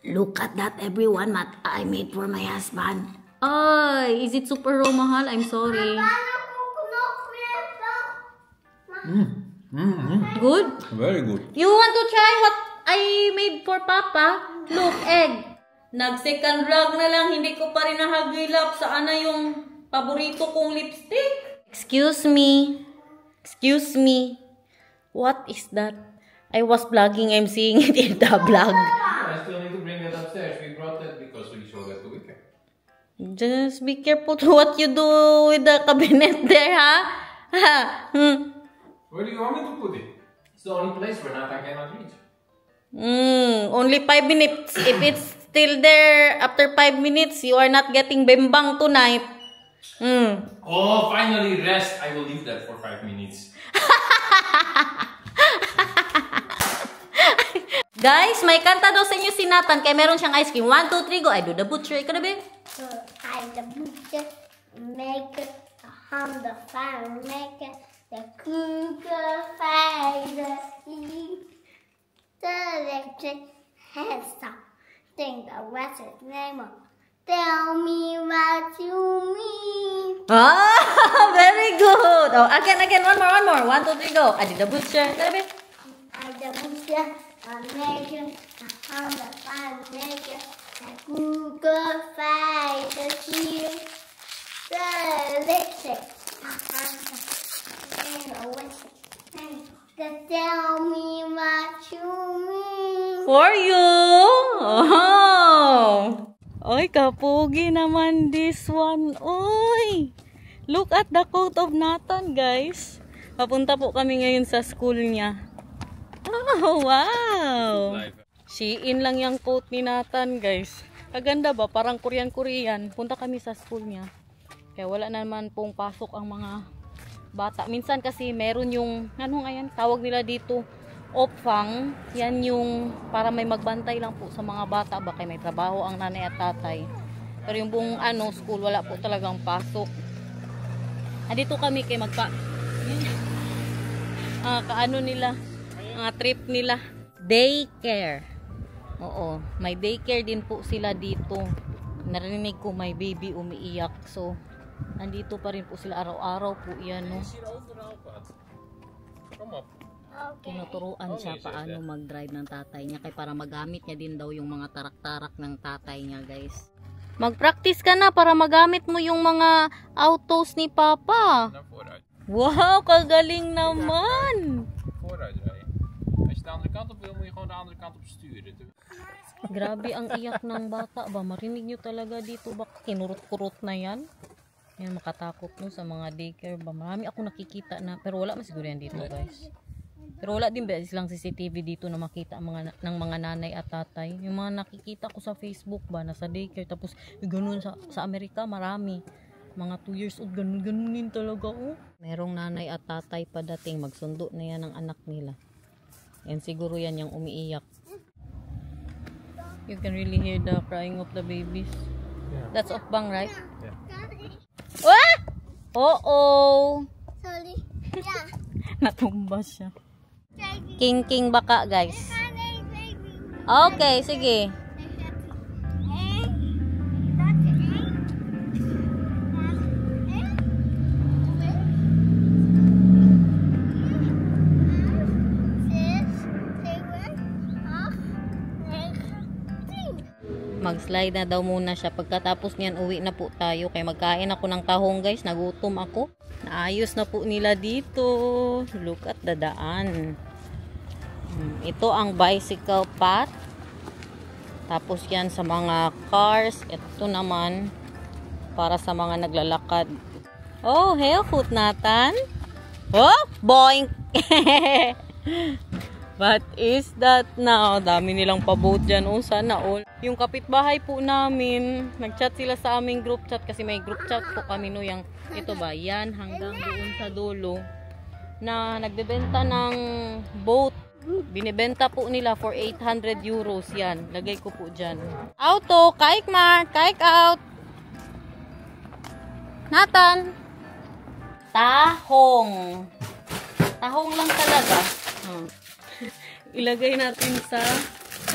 Look at that, everyone. I made for my husband. Ay, is it super raw, mahal? I'm sorry. Good? Very good. You want to try what I made for Papa? Look, egg. Nag-second vlog na lang, hindi ko pa rin nahagilap. Saan na yung paborito kong lipstick? Excuse me. Excuse me. What is that? I was vlogging, I'm seeing it in the vlog. I still need to bring it upstairs. We brought it because we showed it the weekend. Just be careful to what you do with the cabinet there, ha? Where do you want me to put it? It's the only place where Nathan cannot reach. Only 5 minutes. If it's still there after 5 minutes, you are not getting bembang tonight. Oh, finally rest. I will leave that for 5 minutes. Guys, may kanta daw sa inyo si Nathan kaya meron siyang ice cream. 1, 2, 3, go. I do the butcher. Ikaw na, babe? I the butcher, make it, the fire, make it, the cooker, fire, the heat, the electric, has something the what's its name of. Tell me what you mean. Ah, very good. Oh, again. One more. 1, 2, 3, go. I do the butcher. Ikaw na, babe? I the butcher, make it, the fire, make it. Google Find the heat, the electric, tell me what you mean. For you. Oh. Oy, kapugi naman this one. Oy. Look at the coat of Nathan, guys. Papunta po kami ngayon sa school niya. Oh, wow. Shein lang yung coat ni Nathan, guys. Kaganda ba? Parang Korean. Punta kami sa school niya. Kaya wala naman pong pasok ang mga bata. Minsan kasi meron yung, ano nga yan? Tawag nila dito, opfang. Yan yung para may magbantay lang po sa mga bata. Baka may trabaho ang nanay at tatay. Pero yung buong school, wala po talagang pasok. Andito kami kay kaano nila, trip nila. Daycare. Oo, may daycare din po sila dito. Narinig ko may baby umiiyak. So, nandito pa rin po sila araw-araw po yan, no? Tinuturuan siya paano mag-drive ng tatay niya. Kaya para magamit niya din daw yung mga tarak-tarak ng tatay niya, guys. Mag-practice ka na para magamit mo yung mga autos ni Papa. Wow, kagaling naman! Als je de andere kant op wil, moet je gewoon de andere kant op sturen. Grabe ang iyak ng bata ba? Marinig nyo talaga dito ba? Kinurot-kurot na yan. Yan, makatakot no sa mga daycare ba? Marami ako nakikita na, pero wala masiguro yan dito, guys. Pero wala din ba silang CCTV dito na makita ng mga nanay at tatay. Yung mga nakikita ko sa Facebook ba, nasa daycare. Tapos ganun sa Amerika, marami. Mga 2 years old, ganun talaga. Oh. Merong nanay at tatay pa dating, magsundo na yan ng anak nila. Yan siguro yan yung umiiyak. You can really hear the crying of the babies. Yeah. That's Opbang, right? Yeah. Ah! Oh! Sorry. Yeah. Natumba siya. King baka, guys. Okay, sige. Mag-slide na daw muna siya. Pagkatapos niyan, uwi na po tayo. Kaya magkain ako ng tahong, guys. Nagutom ako. Naayos na po nila dito. Look at the daan. Ito ang bicycle path. Tapos yan sa mga cars. Ito naman para sa mga naglalakad. Oh, hellfoot, Nathan. Oh, boing. What is that now? Dami nilang paboat dyan. Oh, sana all. Yung kapitbahay po namin, nag-chat sila sa aming group chat kasi may group chat po kami no yung ito ba, yan hanggang doon sa dulo na nagbebenta ng boat. Binibenta po nila for 800 euros yan. Lagay ko po dyan. Auto, kaik Mark, kaik out. Nathan. Tahong. Tahong lang talaga. Ilagay natin sa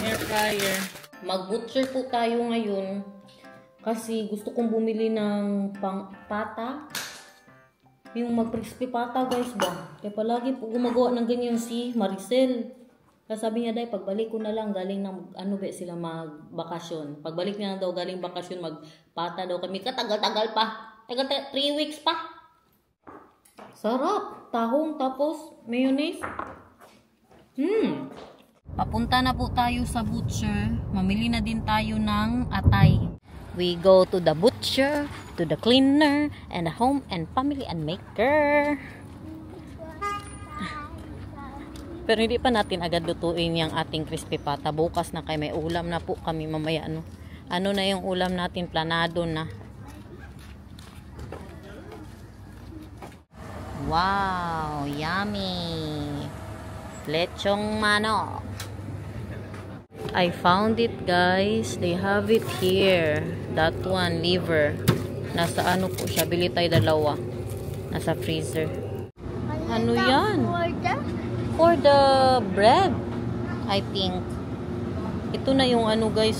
air fryer. Mag-butcher po tayo ngayon kasi gusto kong bumili ng pata. Yung mag-crispy pata guys ba. Kaya palagi po gumagawa ng ganyan si Maricel. Kaya sabi niya dahil pagbalik ko na lang galing ng sila magbakasyon. Pagbalik niya na daw galing bakasyon magpata daw kami. Katagal-tagal pa. Tagal 3 weeks pa. Sarap. Tahong tapos mayonnaise. Papunta na po tayo sa butcher. Mamili na din tayo ng atay. We go to the butcher, to the cleaner, and the home and family and maker. Pero hindi pa natin agad lutuin yung ating crispy pata. Bukas na kay may ulam na po kami mamaya. Ano na yung ulam natin? Planado na. Wow! Yummy! Lechong manok. I found it guys. They have it here. That one, liver. Nasa ano po siya. Bili tayo dalawa. Nasa freezer. Ano yan? For the bread. I think. Ito na yung ano guys.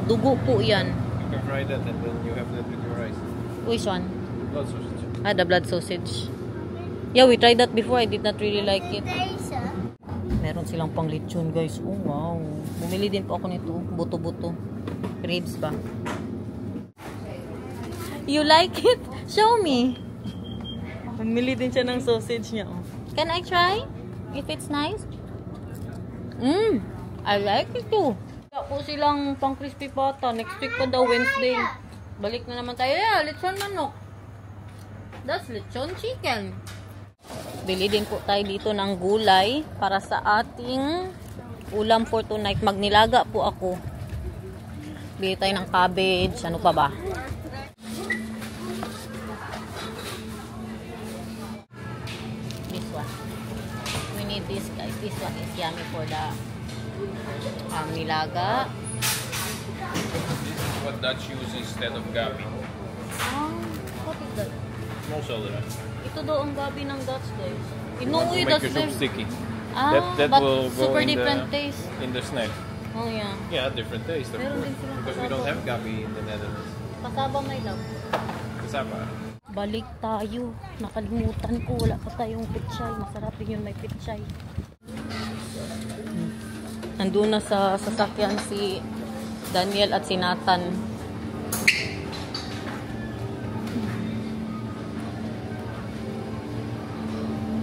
Dugo po yan. You can fry that and then you have that with your rice. Which one? Blood sausage. The blood sausage. Yeah, we tried that before. I did not really like it. Meron silang pang lechon guys. Oh wow. Bumili din po ako nito. Buto-buto. Ribs ba? You like it? Show me. Bumili din siya ng sausage niya. Oh. Can I try? If it's nice? I like it too. Wala po silang pang crispy pata. Next week pa daw, Wednesday. Balik na naman tayo. Yeah, lechon manok. That's lechon chicken. Bili din po tayo dito ng gulay para sa ating ulam for tonight. Magnilaga po ako. Bili tayo ng cabbage. Ano pa ba? This one. We need this guys. This one is yummy for the nilaga. This is what Dutch uses instead of gabi. What is that? Mozzarella. Ito daw ang gabi ng Dutch guys. To make your soup sticky. That but will go super in different taste. in the snack. Oh yeah. Yeah, different taste. Of Meron course. din silang Because we don't kasaba. have gabi in the Netherlands. Kasaba may love. Kasama. Balik tayo. Nakalimutan ko. Wala pa tayong pichay. Masarap din yun may pichay. Nandun na sa sasakyan si Daniel at si Nathan.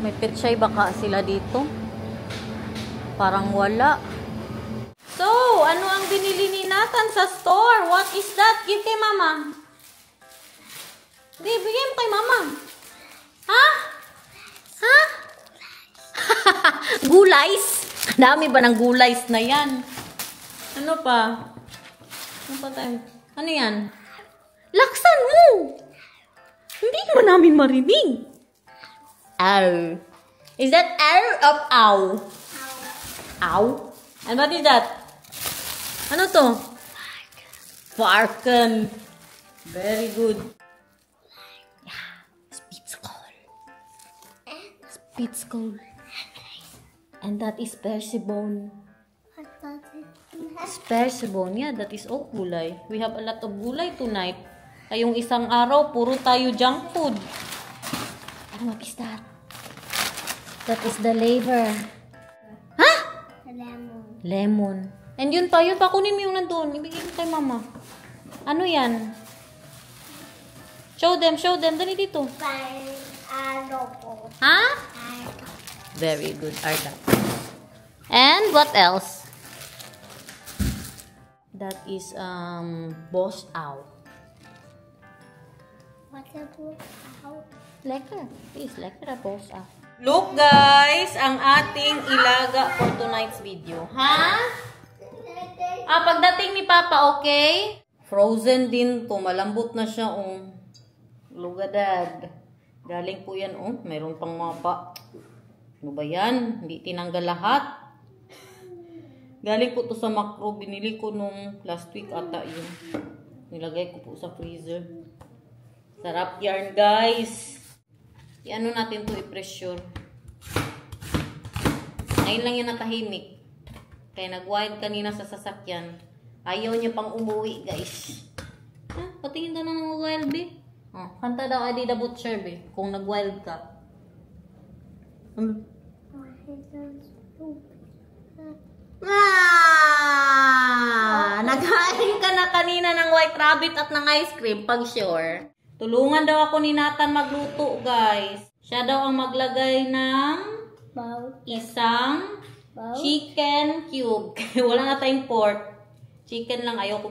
May pichay baka sila dito? Parang wala. So, ano ang binili ni Nathan sa store? What is that? Give kay mama. Di, bigyan mo kay mama. Ha? Ha? Gulays? Dami ba ng gulays na yan? Ano pa? Ano pa tayo? Ano yan? Laksan mo! Hindi mo namin marinig. Ow. Is that ow of ow? Ow? And what is that? Ano to? Farken. Very good. Yeah. Spitzkohl. Spitzkohl. And that is persibone. Persibone. Yeah, that is all gulay. We have a lot of gulay tonight. Kayong isang araw, puro tayo junk food. And what is that? That is the liver. Ha? Lemon. Lemon. And yun pa, kunin mo yung nandun. Ibigay ko kay mama. Ano yan? Show them. Dali dito. Ha? Very good, Arda. And what else? That is, boss out. What's a book? Lekker. Please, lekker boss out. Look guys, ang ating ilaga for tonight's video. Ha? Pagdating ni Papa, okay? Frozen din to. Malambot na siya, Lugadad. Galing po yan, Mayroon pang mapa. Ano ba yan? Hindi tinanggal lahat. Galing po to sa Macro. Binili ko nung last week ata yun. Nilagay ko po sa freezer. Sarap yarn, guys. I-ano natin to, i-pressure. Ngayon lang yan natahimik. Kaya nag-wide kanina sa sasakyan. Ayaw niya pang umuwi, guys. Patingin ka na ng wild, be. Kanta daw Adi the Butcher, be. Kung nag-wild ka. Naghain ka na kanina ng white rabbit at ng ice cream, pag sure. Tulungan daw ako ni Nathan magluto, guys. Siya daw ang maglagay ng isang chicken cube. Wala na tayong pork. Chicken lang, ayaw ko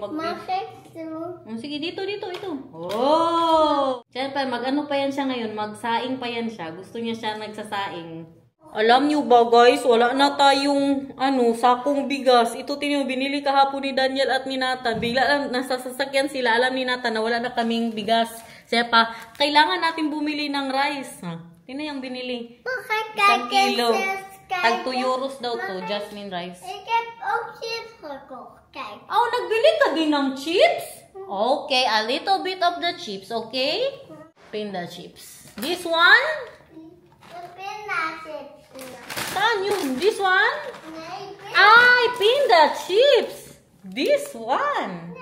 sige, dito, ito. Oh! Siyempre, mag-ano pa yan siya ngayon? Magsaing pa yan siya. Gusto niya siya nagsasaing. Alam niyo ba, guys? Wala na tayong, sakong bigas. Ito, binili kahapon ni Daniel at ni Nathan. Bigla lang, nasa sasakyan sila. Alam ni Nathan na wala na kaming bigas. Siyempre, kailangan natin bumili ng rice. Tingnan yung binili. 1 kilo. Tag 2 euros daw to, jasmine rice. Oh, nagbili ka din ng chips? Okay, a little bit of the chips, okay? Pin the chips. This one? Saan yun? This one? Ay, pin the chips. This one.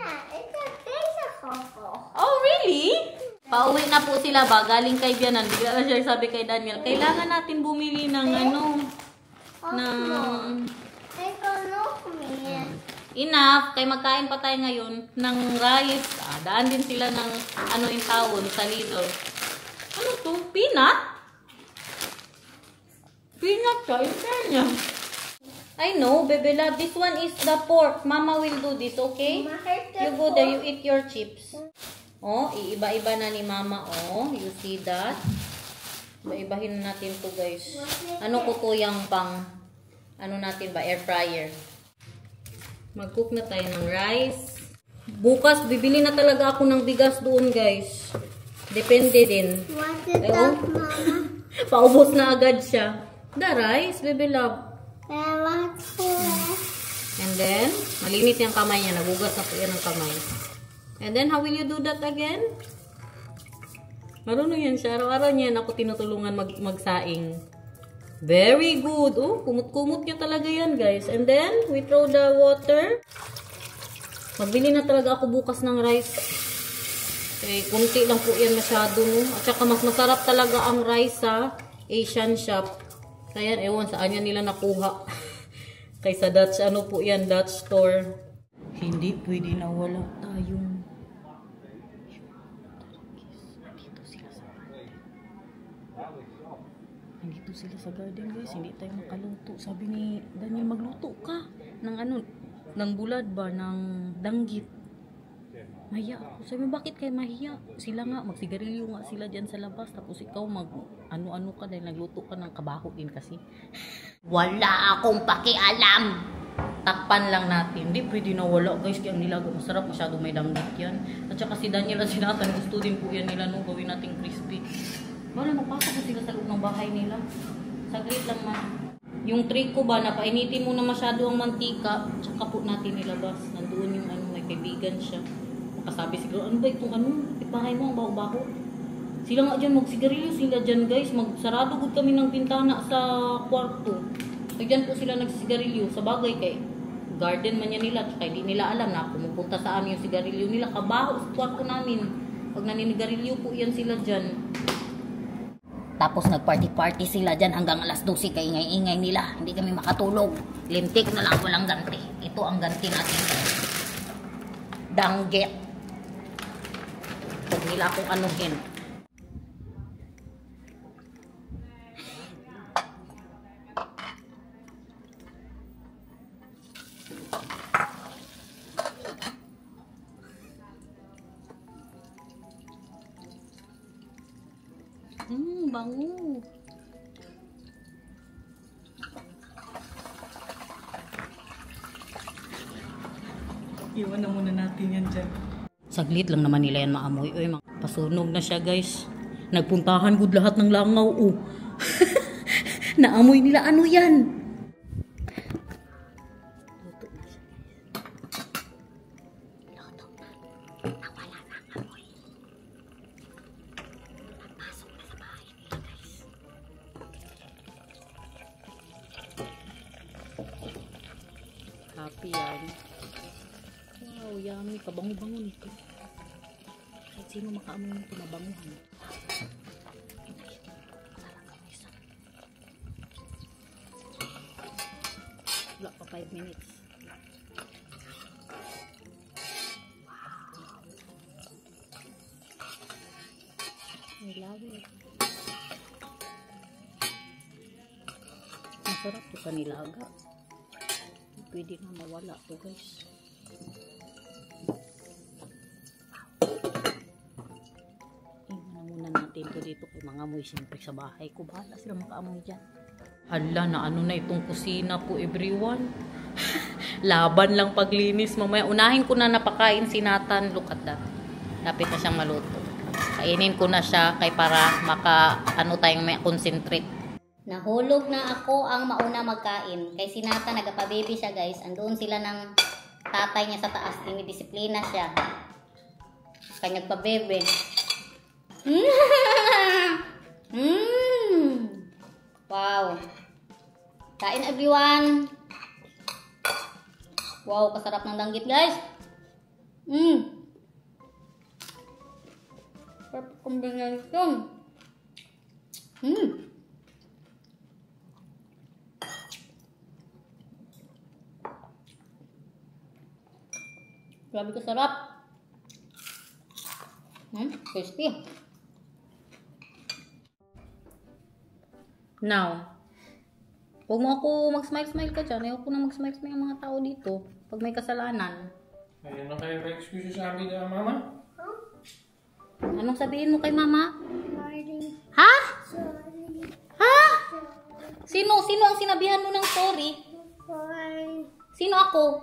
Oh, really? Pauwi na po sila ba? Galing kay Bianan. Bigla na siya sabi kay Daniel, kailangan natin bumili ng enough, kay magkain pa tayo ngayon ng rice. Daan din sila ng yung tawon sa Lidl. Ano to? Peanut? Peanut ka? Niya. I know, baby love. This one is the pork. Mama will do this, okay? You go there, you eat your chips. Oh, iiba-iba na ni Mama. Oh, you see that? Iba-ibahin natin to, guys. Ano ko to yung pang, natin ba? Air fryer. Mag-cook na tayo ng rice. Bukas, bibili na talaga ako ng bigas doon, guys. Depende din. Paubos na agad siya. The rice, baby love. And then, malinis yung kamay niya. Nagugas na po yan ng kamay. And then, how will you do that again? Marunong yan siya. Araw-araw niyan ako tinutulungan magsaing. Very good. Oh, kumot-kumot niya talaga yan, guys. And then, we throw the water. Magbili na talaga ako bukas ng rice. Okay, kunti lang po yan masyado. At saka mas masarap talaga ang rice sa Asian shop. Kaya, ewan, saan yan nila nakuha. Kaysa Dutch, po yan, Dutch store. Hindi pwede na wala tayong Nandito sila sa garden, guys. Hindi tayo makaluto. Sabi ni Daniel, magluto ka ng bulad ba, ng danggit. Mahiya ako. Sabi, bakit kayo mahiya? Sila nga, magsigarilyo nga sila dyan sa labas. Tapos ikaw ano ka dahil nagluto ka ng kabaho din kasi. Wala akong pakialam. Takpan lang natin. Hindi pwede na wala, guys. Kaya ang nilaga masarap. Masyado may danggit yan. At saka si Daniel at si Nathan, gusto din po yan nila nung gawin natin crispy. Wala, magpasok ko sila sa loob ng bahay nila. Saglit lang man. Yung trick ko ba, napainitin mo na masyado ang mantika, tsaka po natin nilabas. Nandoon yung may kaibigan siya. Makasabi siguro, ano ba itong ipahay mo, ang baho-baho. Sila nga dyan, magsigarilyo sila dyan, guys. Magsarado gud kami ng pintana sa kwarto. So dyan po sila nagsisigarilyo. Sa bagay kay garden man yan nila, tsaka hindi nila alam na pumupunta sa amin yung sigarilyo nila. Kabaho sa kwarto namin. Pag naninigarilyo po yan sila dyan. Tapos nagparty-party sila dyan hanggang alas 12 kay ingay-ingay nila. Hindi kami makatulog. Lintik na lang, walang ganti. Ito ang ganti natin. Danggit. Huwag nila akong anuhin. Bango. Iwan na muna natin yan dyan. Saglit lang naman nila yan maamoy. Uy, pasunog na siya, guys. Nagpuntahan gud lahat ng langaw. Oh. Naamoy nila. Ano yan? Happy yan. yummy. Kabango-bango nito. Kahit sino makaamoy nito, mabanguhan. Wala pa 5 minutes. I love it. Masarap to sa nilaga. Pwede na mawala to guys. Tingnan muna natin to dito kay mga amoy. Siyempre sa bahay ko. Bahala sila makaamoy dyan. Hala na ano na itong kusina ko everyone. Laban lang paglinis. Mamaya unahin ko na napakain si Nathan. Look at that. Lapit na siyang maluto. Kainin ko na siya kay para maka ano tayong may concentrate. Nahulog na ako ang mauna magkain. Kay si Nathan nagpa-baby siya guys. Andoon sila ng tatay niya sa taas. Dinidisiplina siya. Kaya nagpa-baby. Wow. Kain everyone. Wow, kasarap ng danggit guys. Perfect combination. Grabe kasarap. Crispy. Now, huwag mo ako mag-smile-smile ka dyan. Ayaw ko na mag-smile-smile ang mga tao dito. Pag may kasalanan. Ayun na kayo pa-excuse sa amin na mama? Anong sabihin mo kay mama? Sorry. Ha? Sorry. Ha? Sino ang sinabihan mo ng sorry? Sorry. Sino ako?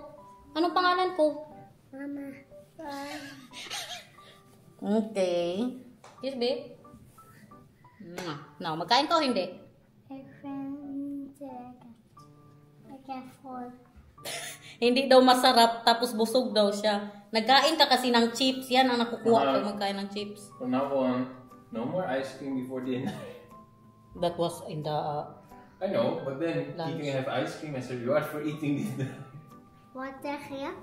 Anong pangalan ko? Mama. Sorry. Okay. Yes, babe? Now, magkain ka o hindi? Hindi daw masarap, tapos busog daw siya. Nagkain ka kasi ng chips. Yan ang nakukuha ko magkain ng chips. From now on, no more ice cream before dinner. That was in the... I know, but then Lunch. you can have ice cream as a reward for eating dinner. What the heck?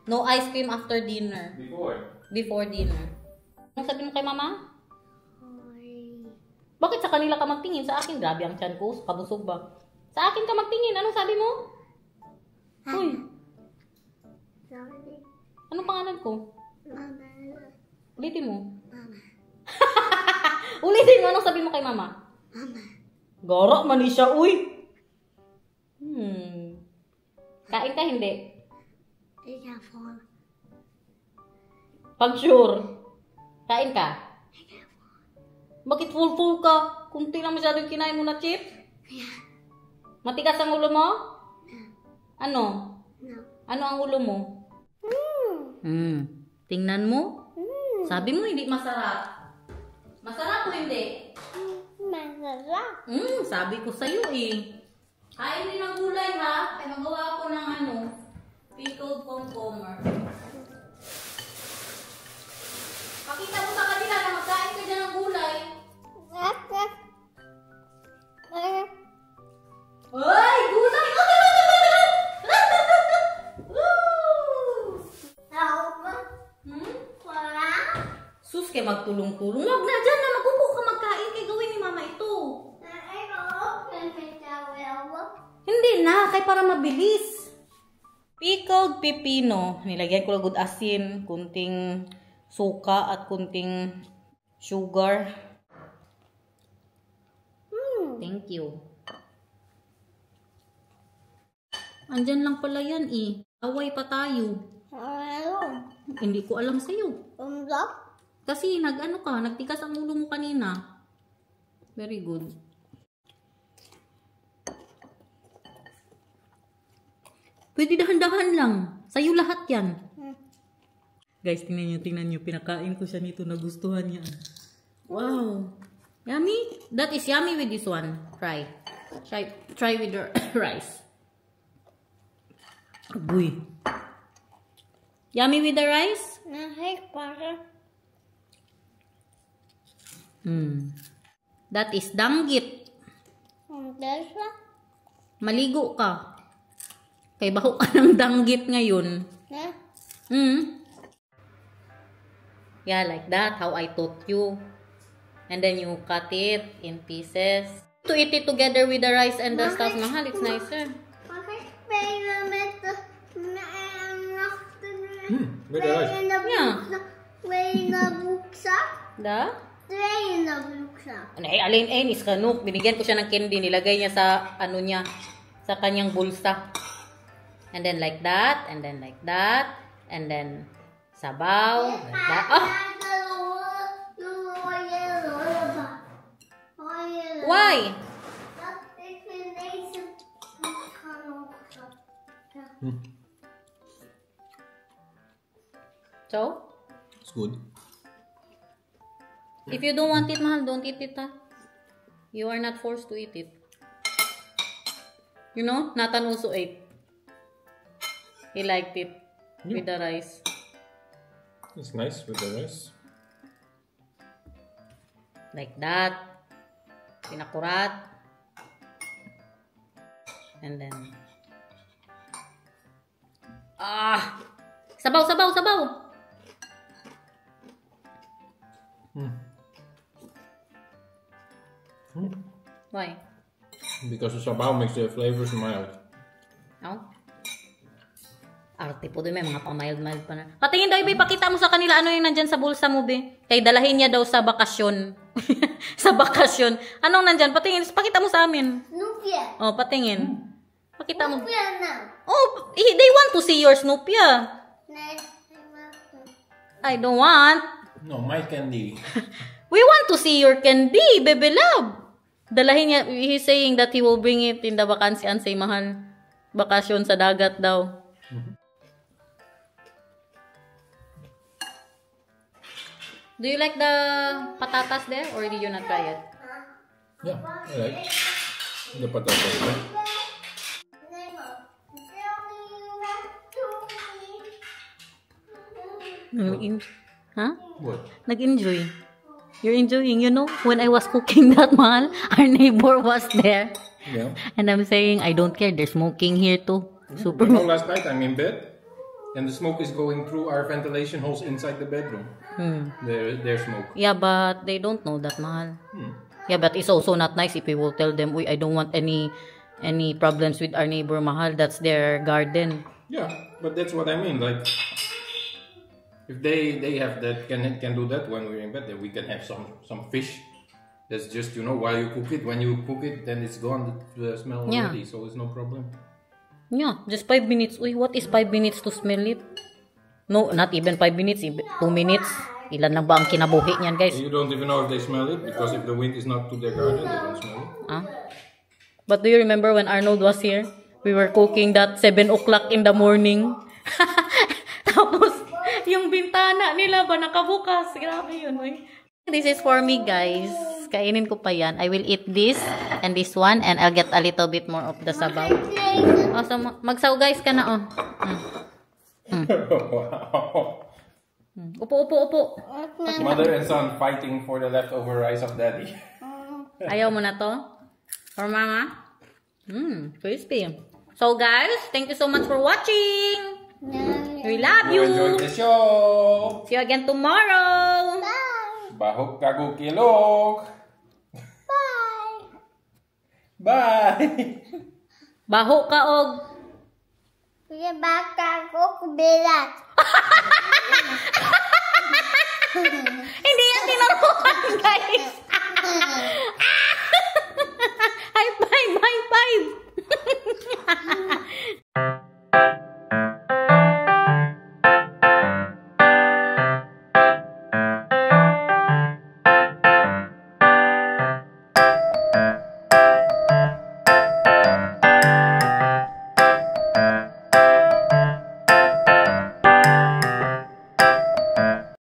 no ice cream after dinner. Before dinner. Anong sabi mo kay mama? Sorry. Bakit sa kanila ka magtingin? Sa akin, grabe ang tiyan ko. Kabusog ba? Sa akin ka magtingin. Anong sabi mo? Uy, Sorry. anong pangalan ko? Mama. Ulitin mo. Mama. Ulitin mo. Anong sabi mo kay mama? Mama. Goro, mani siya, uy. Kain ka, hindi? Be careful. Pag sure. Kain ka? Bakit full ka? Kunti lang masyado yung kinain mo na chips? Yeah. Matigas ang ulo mo? Ano? No. Ano ang ulo mo? Tingnan mo? Sabi mo hindi masarap. Masarap o hindi? Masarap. Sabi ko sa'yo eh. Kain din ng gulay ha. Ay magawa ko ng ano. Pickled cucumber. Pakita mo sa kanila na magkain ka dyan ng gulay. Ay! Gulay! Sus, kay magtulong-tulong. Wag na dyan na magupo ka magkain kay gawin ni mama ito. Hindi na, kay para mabilis. Pickled pepino. Nilagyan ko lagod asin, kunting suka at kunting sugar. Thank you. Andyan lang pala yan eh. Away pa tayo. Hindi ko alam sa'yo. Kasi nag-ano ka, nagtikas ang ulo mo kanina. Very good. Pwede dahan-dahan lang. Sa'yo lahat yan. Guys, tingnan nyo. Pinakain ko siya nito. Nagustuhan niya. Wow. Yummy. That is yummy with this one. Try with the rice. Agoy. Yummy with the rice? That is danggit. Maligo ka. Kay baho ka ng danggit ngayon. Yeah, like that, how I taught you. And then you cut it in pieces. To eat it together with the rice and the stuff, mahal, it's nicer. With the rice. Da? Ay, alin is kanuk. Binigyan ko siya ng candy. Nilagay niya sa, ano niya, sa kanyang bulsa. And then like that, and then like that, and then sabaw, like that. Oh! Why? So? It's good. If you don't want it, mahal, don't eat it, ha? You are not forced to eat it. You know, Nathan also ate. He liked it with the rice. It's nice with the rice. Like that. Pinakurat. And then... Ah! Sabaw, sabaw, sabaw! Why? Because the sabaw makes the flavors mild. No? Arte po doon, may mga pamild-mild pa na. Patingin daw, Ibe, pakita mo sa kanila ano yung nandyan sa bulsa mo, Be. Kaya dalahin niya daw sa bakasyon. Sa bakasyon. Anong nandyan? Patingin, pakita mo sa amin. Snoopia. Oh, patingin. Pakita mo. Snoopia na. Oh, they want to see your Snoopia. I don't want. No, my candy. We want to see your candy, baby love. Dalahin niya, he's saying that he will bring it in the vakansian, say mahal. Bakasyon sa dagat daw. Do you like the patatas there or did you not try it? Yeah, I like the potatoes. Huh? What? Nag-enjoy. You're enjoying, you know, when I was cooking that, mahal, our neighbor was there. Yeah. And I'm saying, I don't care, they're smoking here too. Super. You know, last night I'm in bed and the smoke is going through our ventilation holes inside the bedroom. Their smoke. Yeah, but they don't know that, mahal. Yeah, but it's also not nice if we will tell them, I don't want any problems with our neighbor, mahal. That's their garden. Yeah, but that's what I mean. Like, if they have that can do that when we're in bed, then we can have some fish. That's just, you know, while you cook it. When you cook it, then it's gone, the smell already, so it's no problem. Yeah, just 5 minutes. Uy, what is 5 minutes to smell it? No, not even 5 minutes, 2 minutes. Ilan lang ba ang kinabuhi niyan, guys? You don't even know if they smell it, because if the wind is not to their garden, they don't smell it. Ah? But do you remember when Arnold was here? We were cooking that 7 o'clock in the morning. Tapos, yung bintana nila ba nakabukas? Grabe yun, uy. This is for me, guys. Kainin ko pa yan. I will eat this and this one and I'll get a little bit more of the sabaw. Oh, so magsaw, guys, ka na, oh. Wow. Upo, upo, upo. Mother and son fighting for the leftover rice of daddy. Ayaw mo na to? Or mama? Crispy. So, guys, thank you so much for watching. We love you. Enjoy the show. See you again tomorrow. Bahok kago kilok. Bye. Baho ka og. Kuya, baka ko kubilat.